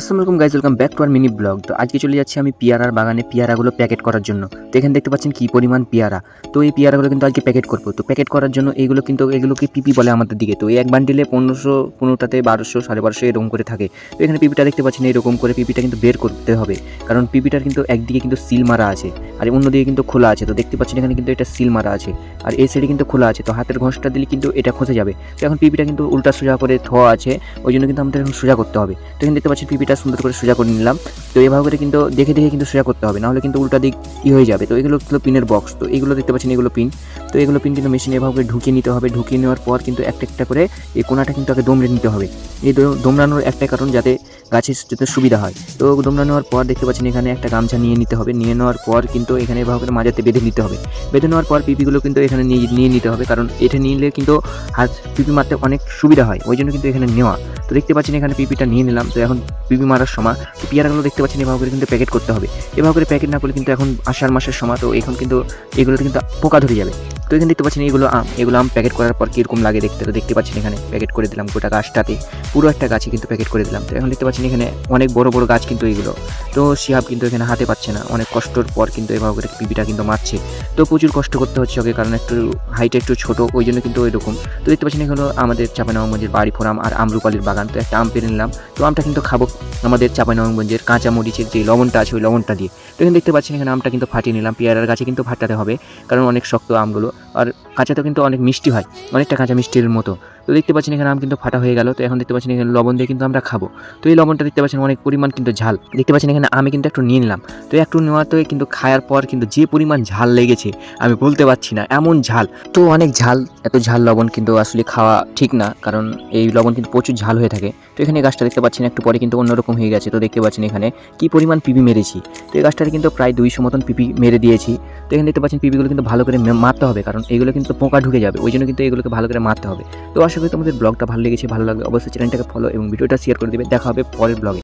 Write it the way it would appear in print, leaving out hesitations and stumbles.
আসসালামু আলাইকুম guys, welcome back to our mini blog. তো আজকে চলে যাচ্ছি আমি পেয়ারার বাগানে পেয়ারাগুলো প্যাকেট করার জন্য। তো এখানে দেখতে পাচ্ছেন কি পরিমাণ পেয়ারা। তো এই পেয়ারাগুলো কিন্তু আজকে প্যাকেট করবো। তো প্যাকেট করার জন্য এগুলোকে পিপি বলে আমাদের দিকে। তো এই এক বান্ডিলে 1500, 15টাতে 1200, 1250 এরকম করে থাকে। তো এখানে পিপিটা দেখতে পাচ্ছেন এরকম করে পিপিটা কিন্তু বের করতে হবে, কারণ পিপিটার কিন্তু একদিকে কিন্তু সিল মারা আছে আর অন্যদিকে কিন্তু খোলা আছে। তো দেখতে পাচ্ছেন এখানে কিন্তু এটা সিল মারা আছে আর এই সাইডে কিন্তু খোলা আছে। তো হাতের ঘষটা দিলে কিন্তু এটা খসে যাবে। তো এখন পিপিটা কিন্তু উল্টা সোজা করে ধোয়া আছে, ওই জন্য কিন্তু আমাদের এখন সোজা করতে হবে। তো এখানে দেখতে পাচ্ছেন পিপিটা সুন্দর করে সোজা করে নিলাম। তো এভাবে করে কিন্তু দেখে কিন্তু সোজা করতে হবে, নাহলে কিন্তু উল্টা দিক হয়ে যাবে। তো এগুলো পিনের বক্স। তো এগুলো দেখতে পাচ্ছেন এগুলো পিন। তো এগুলো পিন কিন্তু মেশিনে এভাবে করে ঢুকিয়ে নিতে হবে। ঢুকিয়ে নেওয়ার পর কিন্তু একটা একটা করে এই কোনাটা কিন্তু আগে দমড়ে নিতে হবে। এই দমড়ানোর একটাই কারণ, যাতে গাছে যেতে সুবিধা হয়। তো দমড়ানোর পর দেখতে পাচ্ছেন এখানে একটা গামছা নিয়ে নিতে হবে। নিয়ে নেওয়ার পর কিন্তু এখানে এভাবে করে মাঝাতে বেঁধে নিতে হবে। বেঁধে নেওয়ার পর পিপিগুলো কিন্তু এখানে নিয়ে নিতে হবে, কারণ এটা নিলে কিন্তু হাত পিপি মারতে অনেক সুবিধা হয়, ওই জন্য কিন্তু এখানে নেওয়া। তো দেখতে পাচ্ছেন এখানে পিপিটা নিয়ে নিলাম। তো এখন পিপি মারার সময় পেয়ারাগুলো দেখতে পাচ্ছেন এভাবে করে কিন্তু প্যাকেট করতে হবে। এভাবে করে প্যাকেট না করলে কিন্তু এখন আষাঢ় মাসের সময়, তো এখন কিন্তু এগুলোতে কিন্তু পোকা ধরে যাবে। তো এখানে দেখতে পাচ্ছেন এগুলো আম প্যাকেট করার পর কীরকম লাগে দেখতে। তো দেখতে পাচ্ছেন এখানে প্যাকেট করে দিলাম গোটা গাছটাতে, পুরো একটা গাছে কিন্তু প্যাকেট করে দিলাম। তো এখন দেখতে পাচ্ছেন এখানে অনেক বড় বড় গাছ কিন্তু এগুলো। তো শিহাব কিন্তু এখানে হাতে পাচ্ছে না, অনেক কষ্টর পর কিন্তু এভাবে করে পিপিটা কিন্তু মারছে। তো প্রচুর কষ্ট করতে হচ্ছে ওকে, কারণ একটু হাইট একটু ছোটো, ওই জন্য কিন্তু ওইরকম। তো দেখতে পাচ্ছেন এগুলো আমাদের চাঁপাইনবাবগঞ্জের বাড়ি ফোরাম আর আমরুপালির বাগান। তো একটা আম পেরে নিলাম। তো আমটা কিন্তু খাবো আমাদের চাঁপাইনবাবগঞ্জের কাঁচা মরিচের যে লবণটা আছে ওই লবণটা দিয়ে। তো এখানে দেখতে পাচ্ছেন এখানে আমটা কিন্তু ফাটিয়ে নিলাম। পেয়ারার গাছে কিন্তু ফাটাতে হবে, কারণ অনেক শক্ত আমগুলো, আর কাঁচাতেও কিন্তু অনেক মিষ্টি হয়, অনেকটা কাঁচা মিষ্টির মতো। তো দেখতে পাচ্ছেন এখানে আম কিন্তু ফাটা হয়ে গেল। তো এখন দেখতে পাচ্ছেন এখানে লবণ দিয়ে কিন্তু আমরা খাবো। তো এই লবণটা দেখতে পাচ্ছেন অনেক পরিমাণ কিন্তু ঝাল। দেখতে পাচ্ছেন এখানে আমি কিন্তু একটু নিয়ে নিলাম। তো একটু নেওয়াতে কিন্তু খাওয়ার পর কিন্তু যে পরিমাণ ঝাল লেগেছে আমি বলতে পারছি না, এমন ঝাল। তো অনেক ঝাল, এত ঝাল লবণ কিন্তু আসলে খাওয়া ঠিক না, কারণ এই লবণ কিন্তু প্রচুর ঝাল হয়ে থাকে। তো এখানে গাছটা দেখতে পাচ্ছেন একটু পরে কিন্তু অন্যরকম হয়ে গেছে। তো দেখতে পাচ্ছেন এখানে কি পরিমাণ পিপি মেরেছি। তো এই গাছটাতে কিন্তু প্রায় 200 মতন পিপি মেরে দিয়েছি। তো এখানে দেখতে পাচ্ছেন পিপিগুলো কিন্তু ভালো করে মারতে হবে, কারণ এগুলো কিন্তু পোকা ঢুকে যাবে, ওই জন্য কিন্তু এগুলোকে ভালো করে মারতে হবে। তো আশা করি তোমাদের ব্লগটা ভালো লেগেছে। ভালো লাগলে অবশ্যই চ্যানেলটাকে ফলো এবং ভিডিওটা শেয়ার করে দেবে। দেখা হবে পরের ব্লগে।